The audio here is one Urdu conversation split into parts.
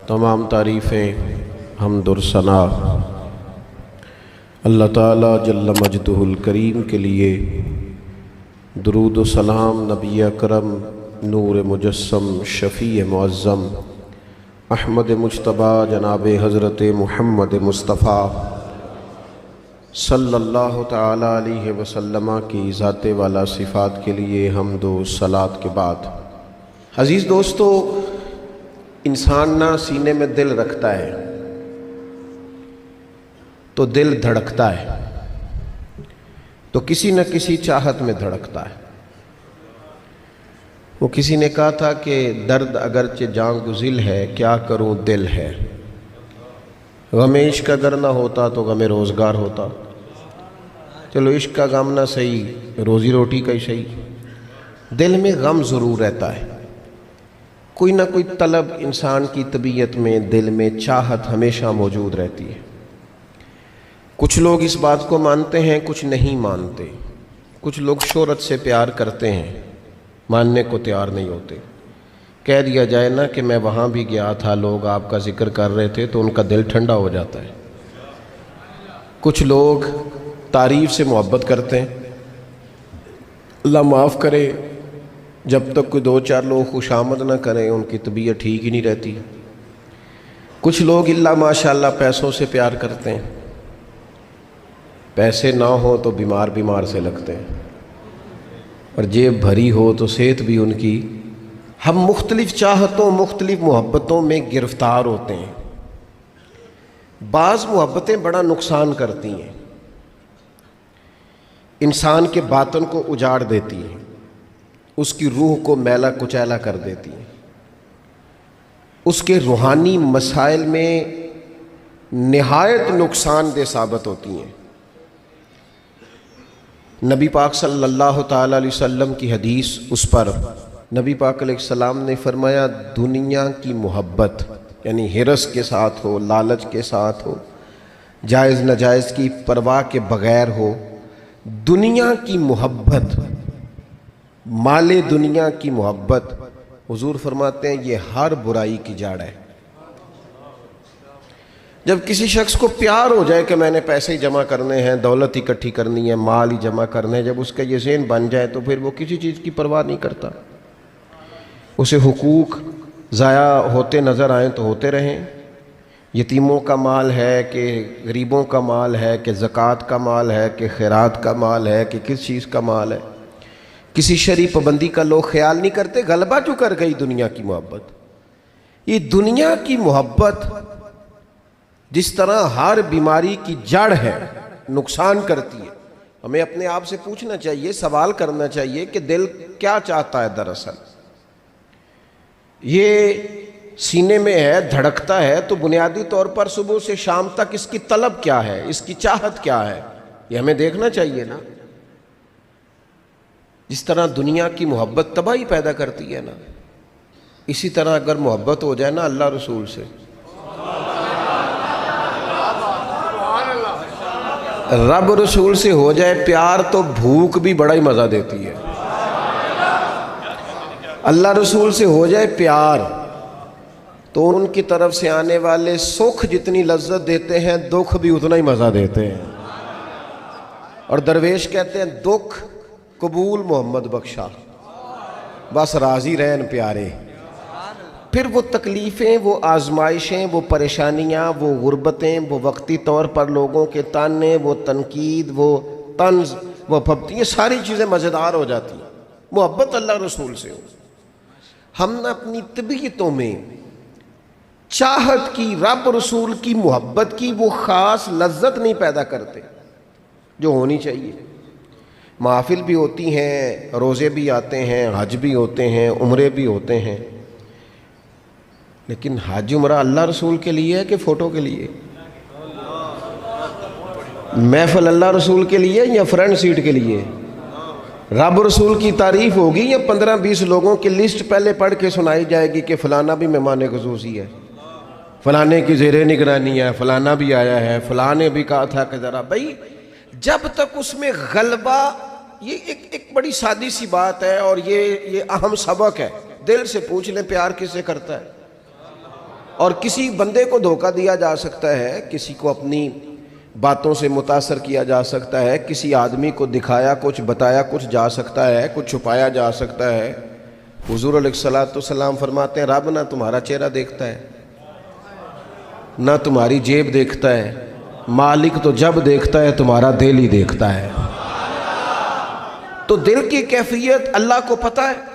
تمام تعریفیں حمد و ثنا اللہ تعالیٰ جل مجدہ الکریم کے لیے، درود و سلام نبی اکرم نور مجسم شفیع معظم احمد مجتبیٰ جناب حضرت محمد مصطفیٰ صلی اللہ تعالیٰ علیہ وسلم کی ذات والا صفات کے لیے حمد و صلات کے بعد، عزیز دوستو، انسان نہ سینے میں دل رکھتا ہے تو دل دھڑکتا ہے، تو کسی نہ کسی چاہت میں دھڑکتا ہے۔ وہ کسی نے کہا تھا کہ درد اگرچہ جاں گزل ہے، کیا کروں دل ہے۔ غم عشق اگر نہ ہوتا تو غم روزگار ہوتا۔ چلو عشق کا غم نہ صحیح، روزی روٹی کا ہی صحیح، دل میں غم ضرور رہتا ہے۔ کوئی نہ کوئی طلب انسان کی طبیعت میں، دل میں چاہت ہمیشہ موجود رہتی ہے۔ کچھ لوگ اس بات کو مانتے ہیں، کچھ نہیں مانتے۔ کچھ لوگ شہرت سے پیار کرتے ہیں، ماننے کو تیار نہیں ہوتے۔ کہہ دیا جائے نا کہ میں وہاں بھی گیا تھا، لوگ آپ کا ذکر کر رہے تھے، تو ان کا دل ٹھنڈا ہو جاتا ہے۔ کچھ لوگ تعریف سے محبت کرتے ہیں، اللہ معاف کرے، جب تک کوئی دو چار لوگ خوش آمد نہ کریں ان کی طبیعت ٹھیک ہی نہیں رہتی۔ کچھ لوگ اللہ ماشاءاللہ پیسوں سے پیار کرتے ہیں، پیسے نہ ہو تو بیمار سے لگتے ہیں، اور جیب بھری ہو تو صحت بھی ان کی۔ ہم مختلف چاہتوں، مختلف محبتوں میں گرفتار ہوتے ہیں۔ بعض محبتیں بڑا نقصان کرتی ہیں، انسان کے باطن کو اجاڑ دیتی ہیں، اس کی روح کو میلا کچیلا کر دیتی ہیں، اس کے روحانی مسائل میں نہایت نقصان دہ ثابت ہوتی ہیں۔ نبی پاک صلی اللہ تعالیٰ علیہ وسلم کی حدیث، اس پر نبی پاک علیہ السلام نے فرمایا، دنیا کی محبت یعنی ہرس کے ساتھ ہو، لالچ کے ساتھ ہو، جائز ناجائز کی پرواہ کے بغیر ہو، دنیا کی محبت، مال دنیا کی محبت، حضور فرماتے ہیں یہ ہر برائی کی جڑ ہے۔ جب کسی شخص کو پیار ہو جائے کہ میں نے پیسے ہی جمع کرنے ہیں، دولت اکٹھی کرنی ہے، مال ہی جمع کرنے ہیں، جب اس کا یہ ذہن بن جائے تو پھر وہ کسی چیز کی پرواہ نہیں کرتا۔ اسے حقوق ضائع ہوتے نظر آئیں تو ہوتے رہیں، یتیموں کا مال ہے کہ غریبوں کا مال ہے کہ زکوٰۃ کا مال ہے کہ خیرات کا مال ہے کہ کس چیز کا مال ہے، کسی شرعی پابندی کا لوگ خیال نہیں کرتے۔ غلبہ جو کر گئی دنیا کی محبت، یہ دنیا کی محبت جس طرح ہر بیماری کی جڑ ہے، نقصان کرتی ہے۔ ہمیں اپنے آپ سے پوچھنا چاہیے، سوال کرنا چاہیے کہ دل کیا چاہتا ہے دراصل۔ یہ سینے میں ہے، دھڑکتا ہے، تو بنیادی طور پر صبح سے شام تک اس کی طلب کیا ہے، اس کی چاہت کیا ہے، یہ ہمیں دیکھنا چاہیے نا۔ جس طرح دنیا کی محبت تباہی پیدا کرتی ہے نا، اسی طرح اگر محبت ہو جائے نا اللہ رسول سے، رب رسول سے ہو جائے پیار، تو بھوک بھی بڑا ہی مزہ دیتی ہے۔ اللہ رسول سے ہو جائے پیار تو ان کی طرف سے آنے والے سکھ جتنی لذت دیتے ہیں، دکھ بھی اتنا ہی مزہ دیتے ہیں۔ اور درویش کہتے ہیں، دکھ قبول محمد بخشا، بس راضی رہن پیارے۔ پھر وہ تکلیفیں، وہ آزمائشیں، وہ پریشانیاں، وہ غربتیں، وہ وقتی طور پر لوگوں کے تانے، وہ تنقید، وہ طنز، وہ پھپتی، یہ ساری چیزیں مزیدار ہو جاتی ہیں محبت اللہ رسول سے ہو۔ ہم نہ اپنی طبیعتوں میں چاہت کی، رب رسول کی محبت کی وہ خاص لذت نہیں پیدا کرتے جو ہونی چاہیے۔ محافل بھی ہوتی ہیں، روزے بھی آتے ہیں، حج بھی ہوتے ہیں، عمرے بھی ہوتے ہیں، لیکن حج عمرہ اللہ رسول کے لیے ہے کہ فوٹو کے لیے؟ محفل اللہ رسول کے لیے یا فرنٹ سیٹ کے لیے؟ رب رسول کی تعریف ہوگی یا 15-20 لوگوں کی لسٹ پہلے پڑھ کے سنائی جائے گی کہ فلانا بھی مہمان خصوصی ہے، فلانے کی زیر نگرانی ہے، فلانا بھی آیا ہے، فلانے بھی کہا تھا کہ ذرا بھائی، جب تک اس میں غلبہ، یہ ایک بڑی سادی سی بات ہے اور یہ اہم سبق ہے۔ دل سے پوچھ لیں پیار کس سے کرتا ہے؟ اور کسی بندے کو دھوکہ دیا جا سکتا ہے، کسی کو اپنی باتوں سے متاثر کیا جا سکتا ہے، کسی آدمی کو دکھایا کچھ، بتایا کچھ جا سکتا ہے، کچھ چھپایا جا سکتا ہے۔ حضور علیہ الصلوۃ والسلام فرماتے ہیں رب نہ تمہارا چہرہ دیکھتا ہے، نہ تمہاری جیب دیکھتا ہے، مالک تو جب دیکھتا ہے تمہارا دل ہی دیکھتا ہے۔ تو دل کی کیفیت اللہ کو پتہ ہے۔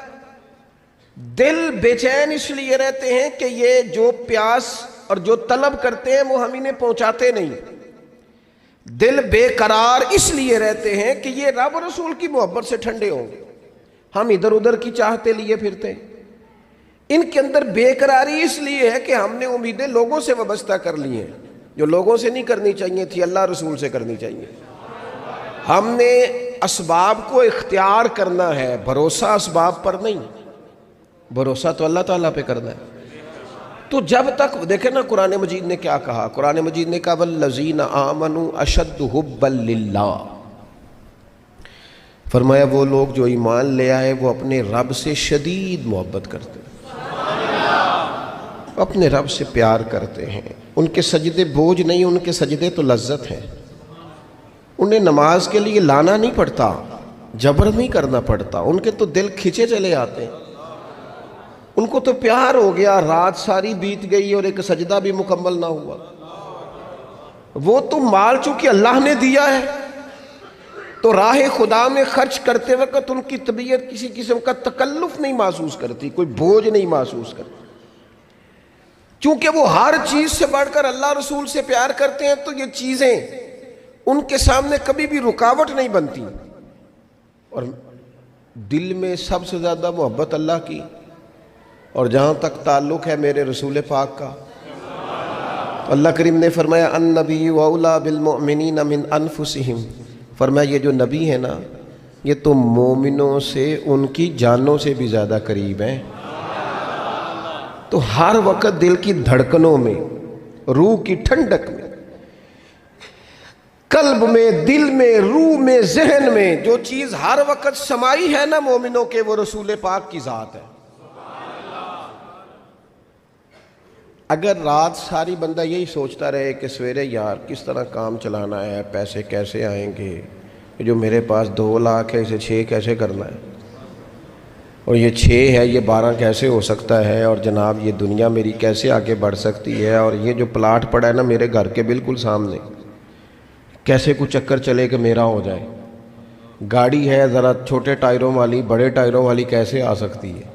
دل بے چین اس لیے رہتے ہیں کہ یہ جو پیاس اور جو طلب کرتے ہیں وہ ہم انہیں پہنچاتے نہیں۔ دل بے قرار اس لیے رہتے ہیں کہ یہ رب رسول کی محبت سے ٹھنڈے ہوں گے، ہم ادھر ادھر کی چاہتے لیے پھرتے ہیں۔ ان کے اندر بے قراری اس لیے ہے کہ ہم نے امیدیں لوگوں سے وابستہ کر لی ہیں، جو لوگوں سے نہیں کرنی چاہیے تھی، اللہ رسول سے کرنی چاہیے۔ ہم نے اسباب کو اختیار کرنا ہے، بھروسہ اسباب پر نہیں، بھروسہ تو اللہ تعالیٰ پہ کرنا ہے۔ تو جب تک دیکھیں نا قرآن مجید نے کیا کہا، قرآن مجید نے کہا والذین آمنوا اشد حبا للہ، فرمایا وہ لوگ جو ایمان لے آئے وہ اپنے رب سے شدید محبت کرتے ہیں، اپنے رب سے پیار کرتے ہیں۔ ان کے سجدے بوجھ نہیں، ان کے سجدے تو لذت ہیں۔ انہیں نماز کے لیے لانا نہیں پڑتا، جبر نہیں کرنا پڑتا، ان کے تو دل کھچے چلے آتے ہیں۔ ان کو تو پیار ہو گیا، رات ساری بیت گئی اور ایک سجدہ بھی مکمل نہ ہوا۔ وہ تو مال چونکہ اللہ نے دیا ہے تو راہ خدا میں خرچ کرتے وقت ان کی طبیعت کسی قسم کا تکلف نہیں محسوس کرتی، کوئی بوجھ نہیں محسوس کرتی، چونکہ وہ ہر چیز سے بڑھ کر اللہ رسول سے پیار کرتے ہیں۔ تو یہ چیزیں ان کے سامنے کبھی بھی رکاوٹ نہیں بنتی۔ اور دل میں سب سے زیادہ محبت اللہ کی، اور جہاں تک تعلق ہے میرے رسول پاک کا، اللہ کریم نے فرمایا النبی اولیٰ بالمؤمنین من انفسہم، فرمایا یہ جو نبی ہے نا یہ تو مومنوں سے ان کی جانوں سے بھی زیادہ قریب ہیں۔ تو ہر وقت دل کی دھڑکنوں میں، روح کی ٹھنڈک میں، قلب میں، دل میں، روح میں، ذہن میں جو چیز ہر وقت سمائی ہے نا مومنوں کے، وہ رسول پاک کی ذات ہے۔ اگر رات ساری بندہ یہی سوچتا رہے کہ سویرے یار کس طرح کام چلانا ہے، پیسے کیسے آئیں گے، جو میرے پاس 2 لاکھ ہے اسے 6 کیسے کرنا ہے، اور یہ 6 ہے یہ 12 کیسے ہو سکتا ہے، اور جناب یہ دنیا میری کیسے آگے بڑھ سکتی ہے، اور یہ جو پلاٹ پڑا ہے نا میرے گھر کے بالکل سامنے کیسے کچھ چکر چلے کہ میرا ہو جائے، گاڑی ہے ذرا چھوٹے ٹائروں والی بڑے ٹائروں والی کیسے آ سکتی ہے۔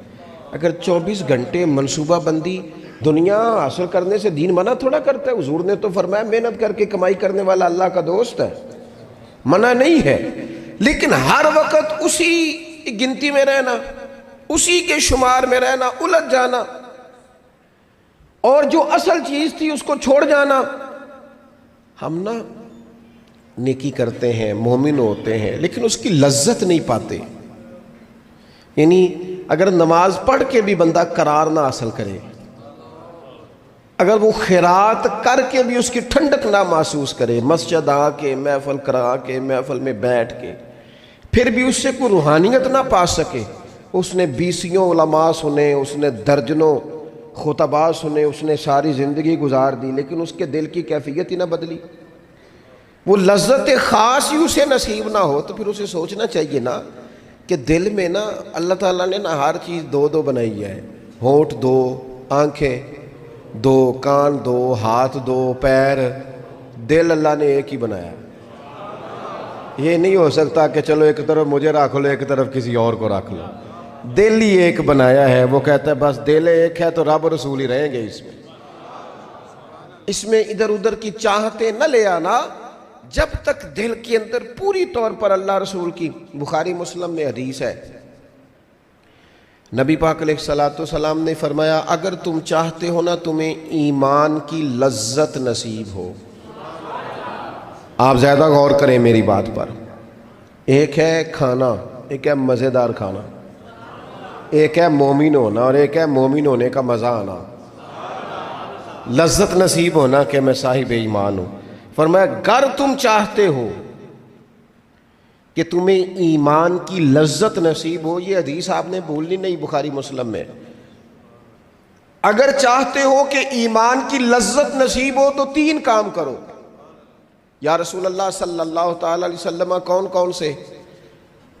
اگر 24 گھنٹے منصوبہ بندی دنیا حاصل کرنے سے دین منع تھوڑا کرتا ہے۔ حضور نے تو فرمایا محنت کر کے کمائی کرنے والا اللہ کا دوست ہے، منع نہیں ہے، لیکن ہر وقت اسی گنتی میں رہنا، اسی کے شمار میں رہنا، الجھ جانا، اور جو اصل چیز تھی اس کو چھوڑ جانا۔ ہم نا نیکی کرتے ہیں، مومن ہوتے ہیں، لیکن اس کی لذت نہیں پاتے۔ یعنی اگر نماز پڑھ کے بھی بندہ قرار نہ حاصل کرے، اگر وہ خیرات کر کے بھی اس کی ٹھنڈک نہ محسوس کرے، مسجد آ کے، محفل کرا کے، محفل میں بیٹھ کے، پھر بھی اس سے کوئی روحانیت نہ پا سکے، اس نے 20 علماء سنے، اس نے درجنوں خطباء سنے، اس نے ساری زندگی گزار دی، لیکن اس کے دل کی کیفیت ہی نہ بدلی، وہ لذت خاص ہی اسے نصیب نہ ہو، تو پھر اسے سوچنا چاہیے نا کہ دل میں نا اللہ تعالیٰ نے نا ہر چیز 2 بنائی ہے، ہونٹ 2، آنکھیں 2، کان 2، ہاتھ 2، پیر، دل اللہ نے ایک ہی بنایا۔ یہ نہیں ہو سکتا کہ چلو ایک طرف مجھے رکھ لو ایک طرف کسی اور کو رکھ لو، دل ہی ایک بنایا ہے۔ وہ کہتا ہے بس دل ایک ہے تو رب رسول ہی رہیں گے اس میں ادھر ادھر کی چاہتے نہ لے آنا، جب تک دل کے اندر پوری طور پر اللہ رسول کی۔ بخاری مسلم میں حدیث ہے، نبی پاک علیہ الصلوۃ والسلام نے فرمایا اگر تم چاہتے ہو نا تمہیں ایمان کی لذت نصیب ہو، آپ زیادہ غور کریں میری بات پر، ایک ہے کھانا، ایک ہے مزیدار کھانا، ایک ہے مومن ہونا اور ایک ہے مومن ہونے کا مزہ آنا، لذت نصیب ہونا کہ میں صاحب ایمان ہوں۔ فرمایا اگر تم چاہتے ہو کہ تمہیں ایمان کی لذت نصیب ہو، یہ حدیث آپ نے بھولنی نہیں، بخاری مسلم میں، اگر چاہتے ہو کہ ایمان کی لذت نصیب ہو تو 3 کام کرو۔ یا رسول اللہ صلی اللہ تعالی علیہ وسلم کون کون سے؟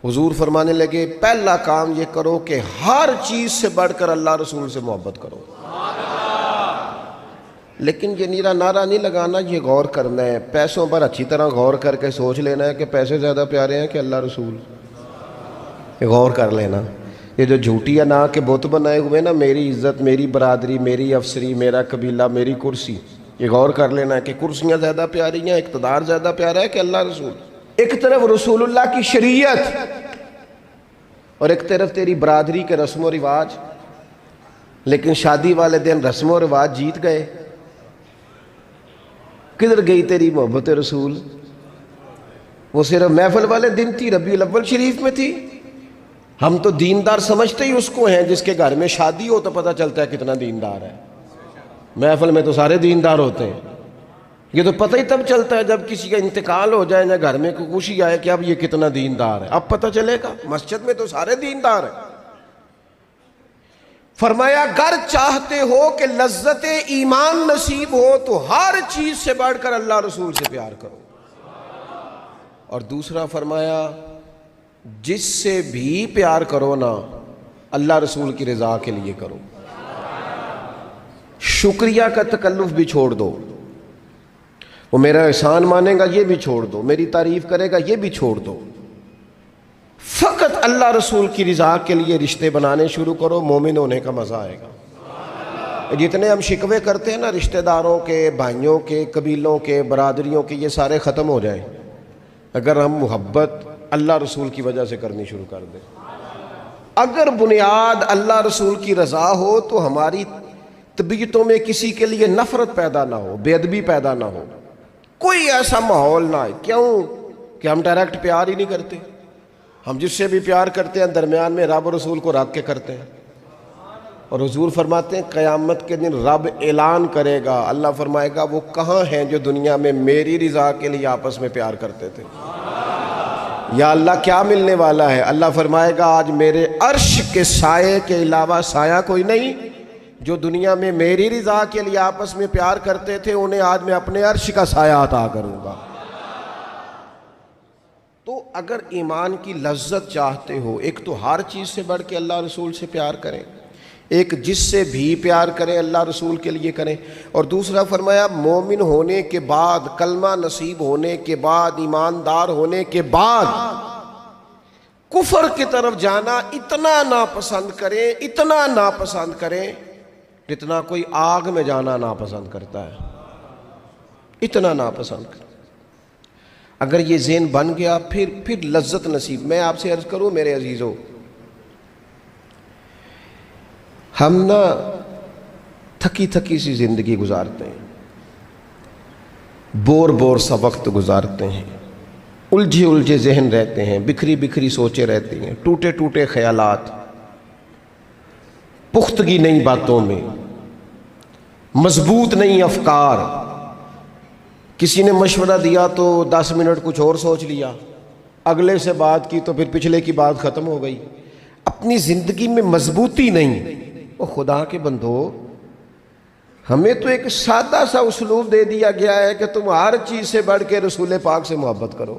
حضور فرمانے لگے پہلا کام یہ کرو کہ ہر چیز سے بڑھ کر اللہ رسول سے محبت کرو۔ لیکن یہ نیرا نعرہ نہیں لگانا، یہ غور کرنا ہے، پیسوں پر اچھی طرح غور کر کے سوچ لینا ہے کہ پیسے زیادہ پیارے ہیں کہ اللہ رسول، یہ غور کر لینا۔ یہ جو جھوٹی انا کے بت بنائے ہوئے نا، میری عزت، میری برادری، میری افسری، میرا قبیلہ، میری کرسی، یہ غور کر لینا ہے کہ کرسیاں زیادہ پیاری ہیں، اقتدار زیادہ پیارا ہے کہ اللہ رسول۔ ایک طرف رسول اللہ کی شریعت اور ایک طرف تیری برادری کے رسم و رواج، لیکن شادی والے دن رسم و رواج جیت گئے۔ کدھر گئی تیری محبت رسول؟ وہ صرف محفل والے دن تھی، ربیع الاول شریف میں تھی۔ ہم تو دیندار سمجھتے ہی اس کو ہیں جس کے گھر میں شادی ہو تو پتہ چلتا ہے کتنا دیندار ہے۔ محفل میں تو سارے دیندار ہوتے ہیں، یہ تو پتہ ہی تب چلتا ہے جب کسی کا انتقال ہو جائے، یا گھر میں کوئی خوشی آئے کہ اب یہ کتنا دیندار ہے، اب پتہ چلے گا۔ مسجد میں تو سارے دیندار ہیں۔ فرمایا اگر چاہتے ہو کہ لذت ایمان نصیب ہو تو ہر چیز سے بڑھ کر اللہ رسول سے پیار کرو۔ اور دوسرا فرمایا جس سے بھی پیار کرو نا، اللہ رسول کی رضا کے لیے کرو۔ شکریہ کا تکلف بھی چھوڑ دو، وہ میرا احسان مانے گا یہ بھی چھوڑ دو، میری تعریف کرے گا یہ بھی چھوڑ دو، فقط اللہ رسول کی رضا کے لیے رشتے بنانے شروع کرو، مومن ہونے کا مزہ آئے گا۔ جتنے ہم شکوے کرتے ہیں نا رشتہ داروں کے، بھائیوں کے، قبیلوں کے، برادریوں کے، یہ سارے ختم ہو جائیں اگر ہم محبت اللہ رسول کی وجہ سے کرنی شروع کر دیں۔ اگر بنیاد اللہ رسول کی رضا ہو تو ہماری طبیعتوں میں کسی کے لیے نفرت پیدا نہ ہو، بے ادبی پیدا نہ ہو، کوئی ایسا ماحول نہ آئے۔ کیوں کہ ہم ڈائریکٹ پیار ہی نہیں کرتے، ہم جس سے بھی پیار کرتے ہیں درمیان میں رب رسول کو رکھ کے کرتے ہیں۔ اور حضور فرماتے ہیں قیامت کے دن رب اعلان کرے گا، اللہ فرمائے گا وہ کہاں ہیں جو دنیا میں میری رضا کے لیے آپس میں پیار کرتے تھے؟ یا اللہ کیا ملنے والا ہے؟ اللہ فرمائے گا آج میرے عرش کے سائے کے علاوہ سایہ کوئی نہیں، جو دنیا میں میری رضا کے لیے آپس میں پیار کرتے تھے انہیں آج میں اپنے عرش کا سایہ عطا کروں گا۔ تو اگر ایمان کی لذت چاہتے ہو، ایک تو ہر چیز سے بڑھ کے اللہ رسول سے پیار کریں، ایک جس سے بھی پیار کریں اللہ رسول کے لیے کریں، اور دوسرا فرمایا مومن ہونے کے بعد، کلمہ نصیب ہونے کے بعد، ایماندار ہونے کے بعد کفر کی طرف جانا اتنا ناپسند کریں، اتنا ناپسند کریں جتنا کوئی آگ میں جانا ناپسند کرتا ہے، اتنا ناپسند کریں۔ اگر یہ ذہن بن گیا پھر لذت نصیب۔ میں آپ سے عرض کروں میرے عزیزو، ہم نا تھکی تھکی سی زندگی گزارتے ہیں، بور سا وقت گزارتے ہیں، الجھے ذہن رہتے ہیں، بکھری سوچیں رہتی ہیں، ٹوٹے خیالات، پختگی نہیں باتوں میں، مضبوط نہیں افکار۔ کسی نے مشورہ دیا تو 10 منٹ کچھ اور سوچ لیا، اگلے سے بات کی تو پھر پچھلے کی بات ختم ہو گئی، اپنی زندگی میں مضبوطی نہیں۔ وہ خدا کے بندو، ہمیں تو ایک سادہ سا اسلوب دے دیا گیا ہے کہ تم ہر چیز سے بڑھ کے رسول پاک سے محبت کرو۔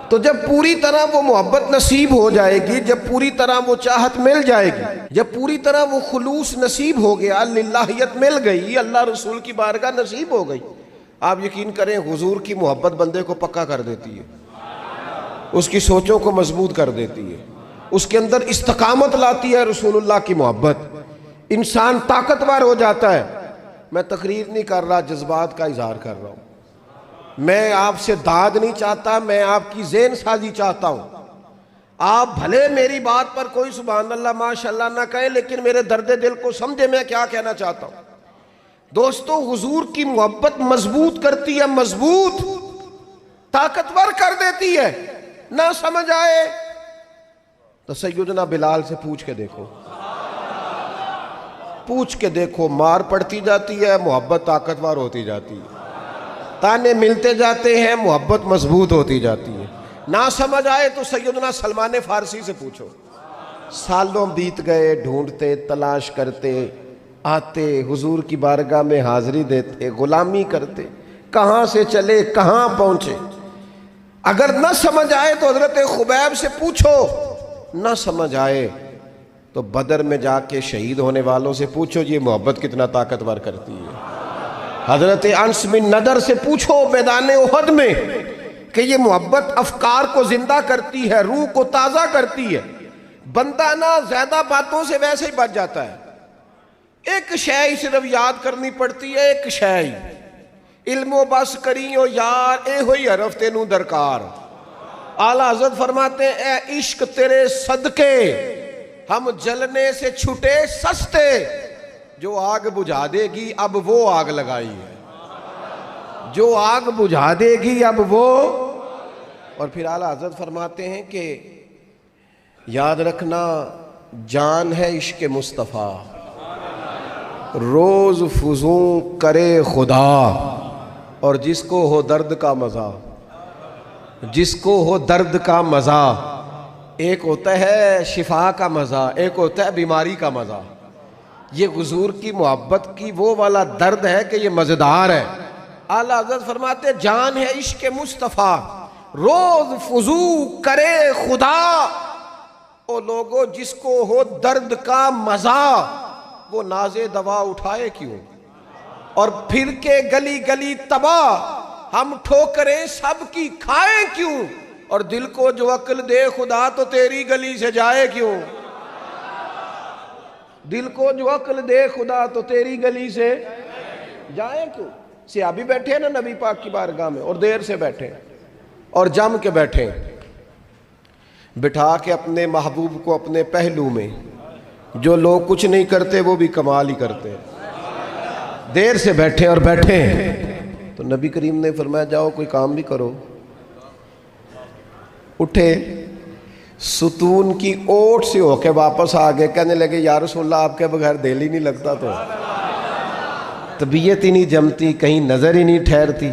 تو جب پوری طرح وہ محبت نصیب ہو جائے گی، جب پوری طرح وہ چاہت مل جائے گی، جب پوری طرح وہ خلوص نصیب ہو گیا، للہیت مل گئی، اللہ رسول کی بارگاہ نصیب ہو گئی، آپ یقین کریں حضور کی محبت بندے کو پکا کر دیتی ہے، اس کی سوچوں کو مضبوط کر دیتی ہے، اس کے اندر استقامت لاتی ہے رسول اللہ کی محبت، انسان طاقتور ہو جاتا ہے۔ میں تقریر نہیں کر رہا، جذبات کا اظہار کر رہا ہوں، میں آپ سے داد نہیں چاہتا، میں آپ کی ذہن سازی چاہتا ہوں۔ آپ بھلے میری بات پر کوئی سبحان اللہ ماشاءاللہ نہ کہیں، لیکن میرے درد دل کو سمجھے میں کیا کہنا چاہتا ہوں۔ دوستو حضور کی محبت مضبوط کرتی ہے، مضبوط طاقتور کر دیتی ہے۔ نہ سمجھ آئے تو سیدنا بلال سے پوچھ کے دیکھو، مار پڑتی جاتی ہے، محبت طاقتور ہوتی جاتی ہے، تانے ملتے جاتے ہیں، محبت مضبوط ہوتی جاتی ہے۔ نہ سمجھ آئے تو سیدنا سلمان فارسی سے پوچھو، سالوں بیت گئے ڈھونڈتے تلاش کرتے، آتے حضور کی بارگاہ میں حاضری دیتے، غلامی کرتے، کہاں سے چلے کہاں پہنچے. اگر نہ سمجھ آئے تو حضرت خبیب سے پوچھو، نہ سمجھ آئے تو بدر میں جا کے شہید ہونے والوں سے پوچھو یہ محبت کتنا طاقتور کرتی ہے. حضرت انس بن نضر سے پوچھو میدان احد میں کہ یہ محبت افکار کو زندہ کرتی ہے، روح کو تازہ کرتی ہے. بندہ نہ زیادہ باتوں سے ویسے ہی بچ جاتا ہے. ایک شے صرف یاد کرنی پڑتی ہے، ایک شے علم و بس کریو یار اے ہوئی حرف تینوں درکار. اعلیٰ حضرت فرماتے ہیں اے عشق تیرے صدقے ہم جلنے سے چھٹے سستے. جو آگ بجھا دے گی اب وہ آگ لگائی ہے، جو آگ بجھا دے گی اب وہ. اور پھر اعلیٰ حضرت فرماتے ہیں کہ یاد رکھنا جان ہے عشق مصطفیٰ، روز فزوں کرے خدا. اور جس کو ہو درد کا مزہ، جس کو ہو درد کا مزہ، ایک ہوتا ہے شفا کا مزہ، ایک ہوتا ہے بیماری کا مزہ. یہ حضور کی محبت کی وہ والا درد ہے کہ یہ مزیدار ہے. اعلیٰ حضرت فرماتے جان ہے عشق مصطفیٰ روز فزوں کرے خدا. او لوگو جس کو ہو درد کا مزہ وہ ناز دوا اٹھائے کیوں، اور پھر کے گلی گلی تباہ ہم ٹھوکریں سب کی کھائیں کیوں. اور دل کو جو عقل دے خدا تو تیری گلی سے جائے کیوں، دل کو جو عقل دے خدا تو تیری گلی سے جائے کیوں. صحابی بیٹھے ہیں نا نبی پاک کی بارگاہ میں اور دیر سے بیٹھے اور جم کے بیٹھے، بٹھا کے اپنے محبوب کو اپنے پہلو میں. جو لوگ کچھ نہیں کرتے وہ بھی کمال ہی کرتے. دیر سے بیٹھے اور بیٹھے ہیں تو نبی کریم نے فرمایا جاؤ کوئی کام بھی کرو. اٹھے ستون کی اوٹ سے ہو کے واپس آ گئے، کہنے لگے یا رسول اللہ آپ کے بغیر دل ہی نہیں لگتا، تو طبیعت ہی نہیں جمتی، کہیں نظر ہی نہیں ٹھہرتی.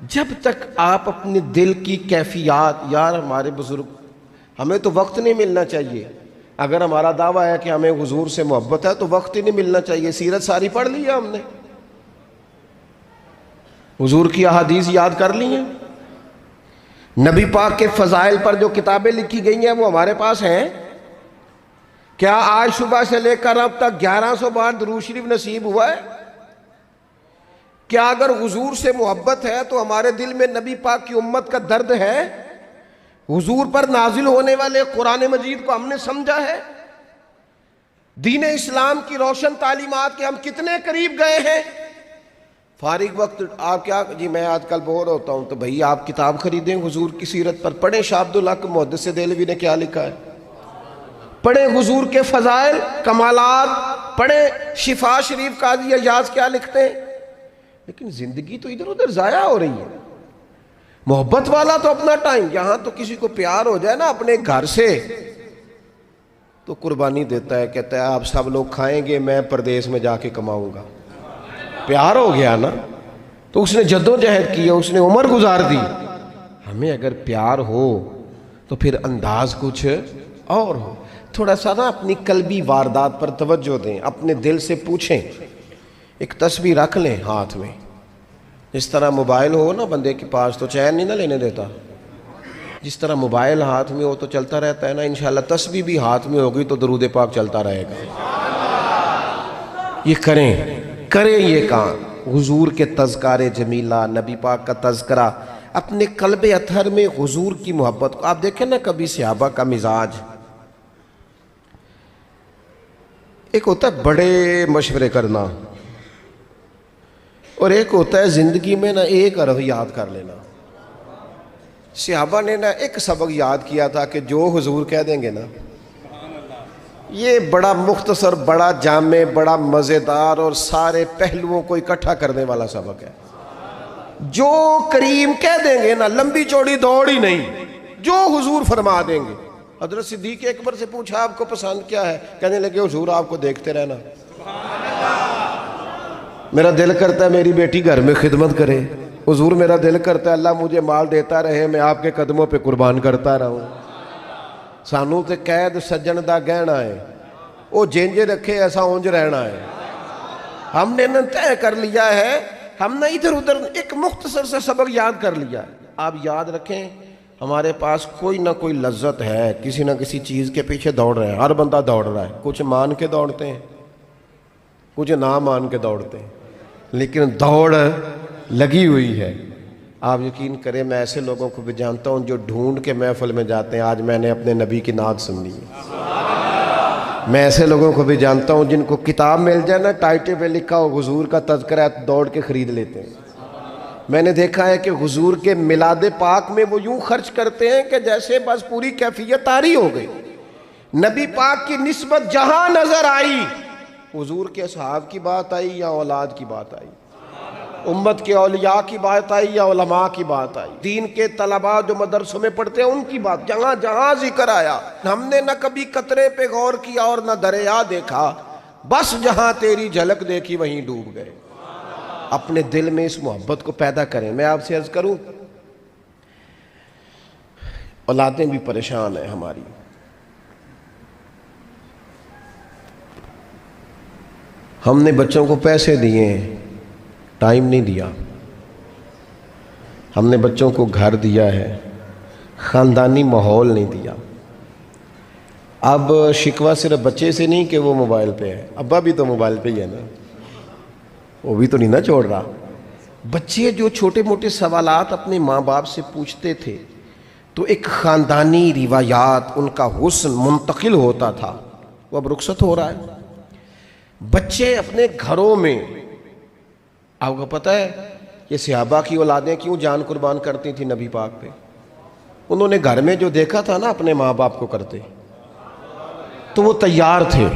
جب تک آپ اپنے دل کی کیفیات، یار ہمارے بزرگ ہمیں تو وقت نہیں ملنا چاہیے. اگر ہمارا دعویٰ ہے کہ ہمیں حضور سے محبت ہے تو وقت ہی نہیں ملنا چاہیے. سیرت ساری پڑھ لی ہے ہم نے، حضور کی احادیث یاد کر لی ہیں، نبی پاک کے فضائل پر جو کتابیں لکھی گئی ہیں وہ ہمارے پاس ہیں. کیا آج صبح سے لے کر اب تک 1100 بار درود شریف نصیب ہوا ہے؟ کیا اگر حضور سے محبت ہے تو ہمارے دل میں نبی پاک کی امت کا درد ہے؟ حضور پر نازل ہونے والے قرآن مجید کو ہم نے سمجھا ہے؟ دین اسلام کی روشن تعلیمات کے ہم کتنے قریب گئے ہیں؟ فارغ وقت آپ کیا جی میں آج کل بور ہوتا ہوں تو بھئی آپ کتاب خریدیں حضور کی سیرت پر، پڑھیں شاہ عبدالحق محدث دہلوی نے کیا لکھا ہے، پڑھیں حضور کے فضائل کمالات، پڑھیں شفا شریف قاضی ایاز کیا لکھتے ہیں. لیکن زندگی تو ادھر ادھر ضائع ہو رہی ہے. محبت والا تو اپنا ٹائم، یہاں تو کسی کو پیار ہو جائے نا اپنے گھر سے تو قربانی دیتا ہے، کہتا ہے آپ سب لوگ کھائیں گے میں پردیس میں جا کے کماؤں گا. پیار ہو گیا نا تو اس نے جدوجہد کی، اس نے عمر گزار دی. ہمیں اگر پیار ہو تو پھر انداز کچھ اور ہو. تھوڑا سا نا اپنی قلبی واردات پر توجہ دیں، اپنے دل سے پوچھیں. ایک تسبیح رکھ لیں ہاتھ میں، جس طرح موبائل ہو نا بندے کے پاس تو چین نہیں نہ لینے دیتا، جس طرح موبائل ہاتھ میں ہو تو چلتا رہتا ہے نا، انشاءاللہ تسبیح بھی ہاتھ میں ہوگی تو درود پاک چلتا رہے گا. یہ کریں یہ کام. حضور کے تذکار جمیلہ، نبی پاک کا تذکرہ، اپنے قلب اطہر میں حضور کی محبت کو. آپ دیکھیں نا کبھی صحابہ کا مزاج، ایک ہوتا ہے بڑے مشورے کرنا اور ایک ہوتا ہے زندگی میں نا ایک حرف یاد کر لینا. صحابہ نے نا ایک سبق یاد کیا تھا کہ جو حضور کہہ دیں گے نا، یہ بڑا مختصر، بڑا جامع، بڑا مزیدار اور سارے پہلوؤں کو اکٹھا کرنے والا سبق ہے. جو کریم کہہ دیں گے نا، لمبی چوڑی دوڑ ہی نہیں، جو حضور فرما دیں گے. حضرت صدیق اکبر سے پوچھا آپ کو پسند کیا ہے؟ کہنے لگے حضور آپ کو دیکھتے رہنا. میرا دل کرتا ہے میری بیٹی گھر میں خدمت کرے. حضور میرا دل کرتا ہے اللہ مجھے مال دیتا رہے، میں آپ کے قدموں پہ قربان کرتا رہوں. سانو تے قید سجن دا گہنا ہے، وہ جینج رکھے ایسا اونج رہنا ہے. ہم نے نہ طے کر لیا ہے، ہم نے ادھر ادھر ایک مختصر سے سبق یاد کر لیا ہے۔ آپ یاد رکھیں، ہمارے پاس کوئی نہ کوئی لذت ہے، کسی نہ کسی چیز کے پیچھے دوڑ رہے ہیں، ہر بندہ دوڑ رہا ہے، کچھ مان کے دوڑتے ہیں، کچھ نہ مان کے دوڑتے ہیں، لیکن دوڑ لگی ہوئی ہے۔ آپ یقین کریں، میں ایسے لوگوں کو بھی جانتا ہوں جو ڈھونڈ کے محفل میں جاتے ہیں، آج میں نے اپنے نبی کی نعت سننی ہے۔ میں ایسے لوگوں کو بھی جانتا ہوں جن کو کتاب مل جائے نا، ٹائٹل پہ لکھا ہو حضور کا تذکرہ ہے، دوڑ کے خرید لیتے ہیں۔ میں نے دیکھا ہے کہ حضور کے میلاد پاک میں وہ یوں خرچ کرتے ہیں کہ جیسے بس پوری کیفیت طاری ہو گئی۔ نبی پاک کی نسبت جہاں نظر آئی، حضور کے اصحاب کی بات آئی یا اولاد کی بات آئی، امت کے اولیاء کی بات آئی یا علماء کی بات آئی، دین کے طلباء جو مدرسوں میں پڑھتے ہیں ان کی بات، جہاں جہاں ذکر آیا، ہم نے نہ کبھی قطرے پہ غور کیا اور نہ دریا دیکھا، بس جہاں تیری جھلک دیکھی وہیں ڈوب گئے۔ اپنے دل میں اس محبت کو پیدا کریں۔ میں آپ سے عرض کروں، اولادیں بھی پریشان ہیں ہماری، ہم نے بچوں کو پیسے دیے ہیں، ٹائم نہیں دیا، ہم نے بچوں کو گھر دیا ہے، خاندانی ماحول نہیں دیا۔ اب شکوہ صرف بچے سے نہیں کہ وہ موبائل پہ ہے، ابا بھی تو موبائل پہ ہی ہے نا، وہ بھی تو نہیں نا چھوڑ رہا۔ بچے جو چھوٹے موٹے سوالات اپنے ماں باپ سے پوچھتے تھے تو ایک خاندانی روایات، ان کا حسن منتقل ہوتا تھا، وہ اب رخصت ہو رہا ہے۔ بچے اپنے گھروں میں، آپ کو پتہ ہے یہ صحابہ کی اولادیں کیوں جان قربان کرتی تھی نبی پاک پہ؟ انہوں نے گھر میں جو دیکھا تھا نا اپنے ماں باپ کو کرتے، تو وہ تیار تھے،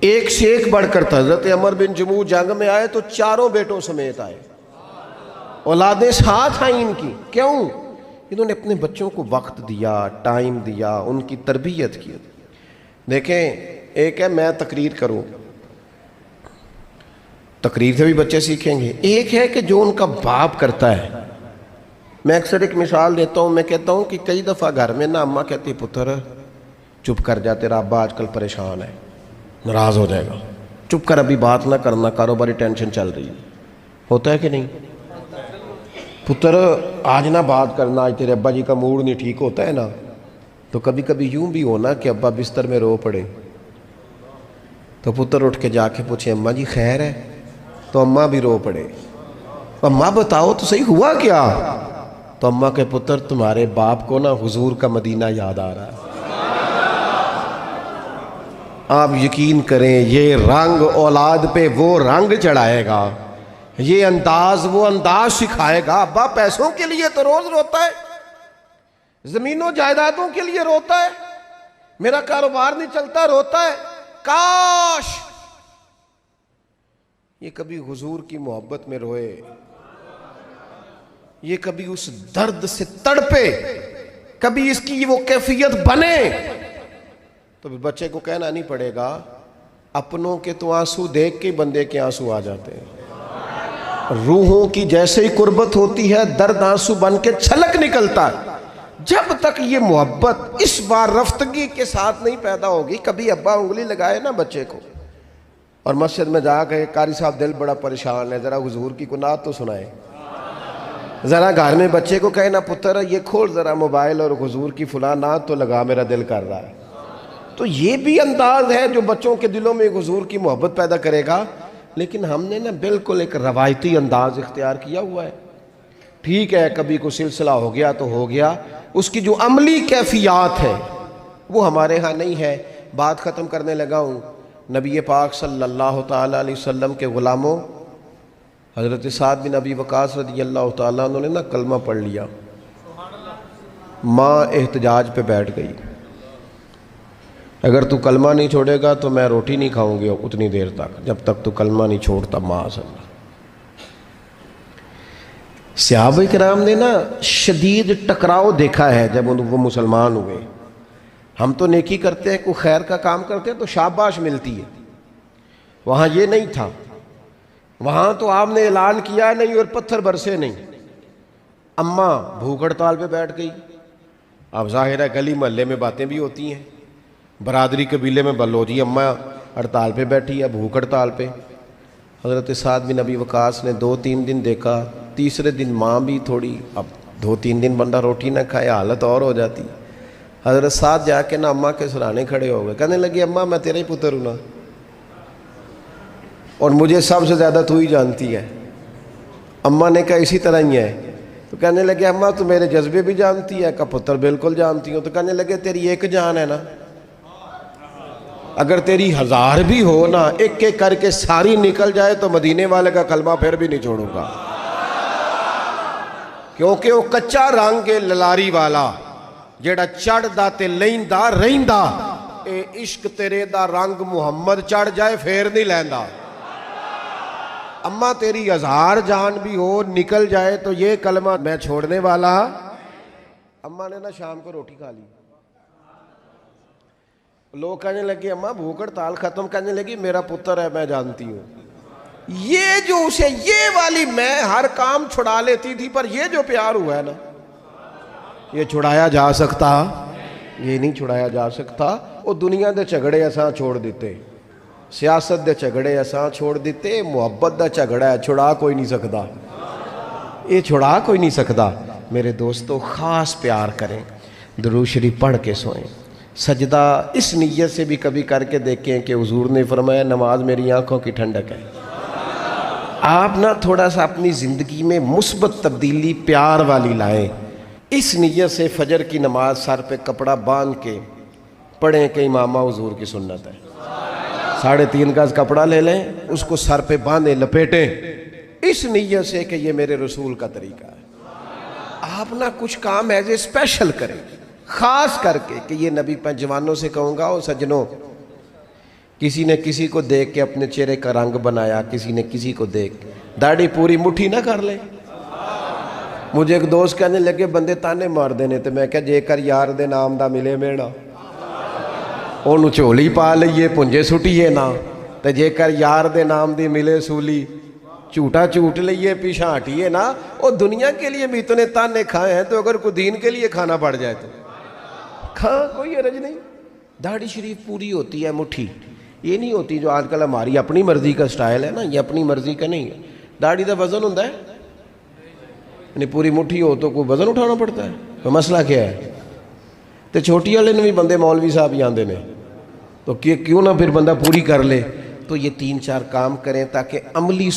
ایک سے ایک بڑھ کر تھا۔ حضرت عمر بن جموح جنگ میں آئے تو چاروں بیٹوں سمیت آئے، اولادیں ساتھ آئیں ان کی، کیوں؟ انہوں نے اپنے بچوں کو وقت دیا، ٹائم دیا، ان کی تربیت کی۔ دیکھیں، ایک ہے میں تقریر کروں، تقریر سے بھی بچے سیکھیں گے، ایک ہے کہ جو ان کا باپ کرتا ہے۔ میں اکثر ایک مثال دیتا ہوں، میں کہتا ہوں کہ کئی دفعہ گھر میں نا اماں کہتی پتر چپ کر جا، تیرا ابا آج کل پریشان ہے، ناراض ہو جائے گا، چپ کر، ابھی بات نہ کرنا، کاروباری ٹینشن چل رہی ہے۔ ہوتا ہے کہ نہیں؟ پتر آج نہ بات کرنا، آج تیرے ابا جی کا موڈ نہیں ٹھیک، ہوتا ہے نا؟ تو کبھی کبھی یوں بھی ہونا کہ ابا بستر میں رو پڑے تو پتر اٹھ کے جا کے پوچھے اماں جی خیر ہے، تو اماں بھی رو پڑے، اماں بتاؤ تو صحیح ہوا کیا؟ تو اماں کے پتر تمہارے باپ کو نا حضور کا مدینہ یاد آ رہا ہے۔ آپ یقین کریں، یہ رنگ اولاد پہ وہ رنگ چڑھائے گا، یہ انداز وہ انداز سکھائے گا۔ ابا پیسوں کے لیے تو روز روتا ہے، زمینوں جائیدادوں کے لیے روتا ہے، میرا کاروبار نہیں چلتا روتا ہے، کاش یہ کبھی حضور کی محبت میں روئے، یہ کبھی اس درد سے تڑپے، کبھی اس کی وہ کیفیت بنے، تو بچے کو کہنا نہیں پڑے گا اپنوں کے تو آنسو دیکھ کے بندے کے آنسو آ جاتے ہیں۔ روحوں کی جیسے ہی قربت ہوتی ہے، درد آنسو بن کے چھلک نکلتا ہے۔ جب تک یہ محبت اس بار رفتگی کے ساتھ نہیں پیدا ہوگی، کبھی ابا انگلی لگائے نا بچے کو اور مسجد میں جا کے قاری صاحب دل بڑا پریشان ہے، ذرا حضور کی نعت تو سنائے، ذرا گھر میں بچے کو کہے نا پتر یہ کھول ذرا موبائل اور حضور کی فلاں نعت تو لگا، میرا دل کر رہا ہے۔ تو یہ بھی انداز ہے جو بچوں کے دلوں میں حضور کی محبت پیدا کرے گا۔ لیکن ہم نے نا بالکل ایک روایتی انداز اختیار کیا ہوا ہے۔ ٹھیک ہے کبھی کوئی سلسلہ ہو گیا تو ہو گیا، اس کی جو عملی کیفیات ہے وہ ہمارے ہاں نہیں ہے۔ بات ختم کرنے لگا ہوں، نبی پاک صلی اللہ تعالیٰ علیہ وسلم کے غلاموں حضرت سعد بن ابی وقاص رضی اللہ تعالیٰ انہوں نے نا کلمہ پڑھ لیا، ماں احتجاج پہ بیٹھ گئی، اگر تو کلمہ نہیں چھوڑے گا تو میں روٹی نہیں کھاؤں گی اتنی دیر تک جب تک تو کلمہ نہیں چھوڑتا ماں صلی اللہ۔ صحابہ کرام نے نا شدید ٹکراؤ دیکھا ہے جب وہ مسلمان ہوئے۔ ہم تو نیکی کرتے ہیں، کوئی خیر کا کام کرتے ہیں تو شاباش ملتی ہے، وہاں یہ نہیں تھا، وہاں تو آپ نے اعلان کیا نہیں اور پتھر برسے نہیں۔ اماں بھوک ہڑتال پہ بیٹھ گئی، اب ظاہر ہے گلی محلے میں باتیں بھی ہوتی ہیں، برادری قبیلے میں بلو جی اماں ہڑتال پہ بیٹھی ہے، بھوک ہڑتال پہ۔ حضرت سعد بن ابی وقاص نے 2-3 دن دیکھا، تیسرے دن ماں بھی تھوڑی، اب 2-3 دن بندہ روٹی نہ کھائے حالت اور ہو جاتی۔ حضرت سعد جا کے نا اماں کے سرانے کھڑے ہو گئے، کہنے لگے اماں میں تیرا ہی پتر ہوں نا، اور مجھے سب سے زیادہ تو ہی جانتی ہے۔ اماں نے کہا اسی طرح ہی ہے، تو کہنے لگے اماں تو میرے جذبے بھی جانتی ہے، کہ پتر بالکل جانتی ہوں۔ تو کہنے لگے تیری ایک جان ہے نا، اگر تیری 1000 بھی ہو نا، ایک ایک کر کے ساری نکل جائے تو مدینے والے کا کلمہ پھر بھی نہیں چھوڑوں گا، کیونکہ وہ کچا رنگ ہے للاری والا، جیڑا چڑھ دا تے لیندا رہندا، اے عشق تیرے دا رنگ محمد چڑھ جائے پھر نہیں لیندا۔ اماں تیری 1000 جان بھی ہو نکل جائے تو یہ کلمہ میں چھوڑنے والا۔ اماں نے نا شام کو روٹی کھا لی، لوگ کہنے لگے اماں بھوک ہڑتال ختم، کہنے لگی میرا پتر ہے میں جانتی ہوں، یہ جو اسے یہ والی میں ہر کام چھڑا لیتی تھی، پر یہ جو پیار ہوا ہے نا یہ چھڑایا جا سکتا، یہ نہیں چھڑایا جا سکتا۔ وہ دنیا دے جھگڑے اساں چھوڑ دیتے، سیاست دے جھگڑے اساں چھوڑ دیتے، محبت دا جھگڑا ہے چھڑا کوئی نہیں سکتا، یہ چھڑا کوئی نہیں سکتا۔ میرے دوستو خاص پیار کریں، درود شریف پڑھ کے سوئیں، سجدہ اس نیت سے بھی کبھی کر کے دیکھیں کہ حضور نے فرمایا نماز میری آنکھوں کی ٹھنڈک ہے۔ آپ نہ تھوڑا سا اپنی زندگی میں مثبت تبدیلی پیار والی لائیں، اس نیت سے فجر کی نماز سر پہ کپڑا باندھ کے پڑھیں کہ امامہ حضور کی سنت ہے، 3.5 گز کپڑا لے لیں، اس کو سر پہ باندھیں لپیٹیں، اس نیت سے کہ یہ میرے رسول کا طریقہ ہے۔ آپ نہ کچھ کام ایز اے اسپیشل کریں، خاص کر کے کہ یہ نبی پہ جوانوں سے کہوں گا، او سجنوں، کسی نے کسی کو دیکھ کے اپنے چہرے کا رنگ بنایا، کسی نے کسی کو دیکھ داڑھی پوری مٹھی نہ کر لے۔ مجھے ایک دوست کہنے لگے بندے تانے مار دینے، تو میں کہا جے کر یار دے نام دا ملے میڑا انہوں چولی پا لئیے پنجے سٹیے نا، تو جے کر یار دے نام دی ملے سولی چوٹا چوٹ لئیے پیچھا ہٹیے نا۔ اور دنیا کے لیے بھی اتنے تانے کھائے ہیں، تو اگر کوئی دین کے لیے کھانا پڑ جائے تو کھا، کوئی حرج نہیں۔ داڑھی شریف پوری ہوتی ہے مٹھی، یہ نہیں ہوتی جو آج کل ہماری اپنی مرضی کا سٹائل ہے نا، یہ اپنی مرضی کا نہیں ہے۔ داڑھی دا وزن ہوتا ہے، یعنی پوری مٹھی ہو تو کوئی وزن اٹھانا پڑتا ہے، تو مسئلہ کیا ہے؟ تو چھوٹی والے نے بھی بندے مولوی صاحب ہی آندے نے، تو کیوں نہ پھر بندہ پوری کر لے۔ تو یہ 3-4 کام کریں تاکہ عملی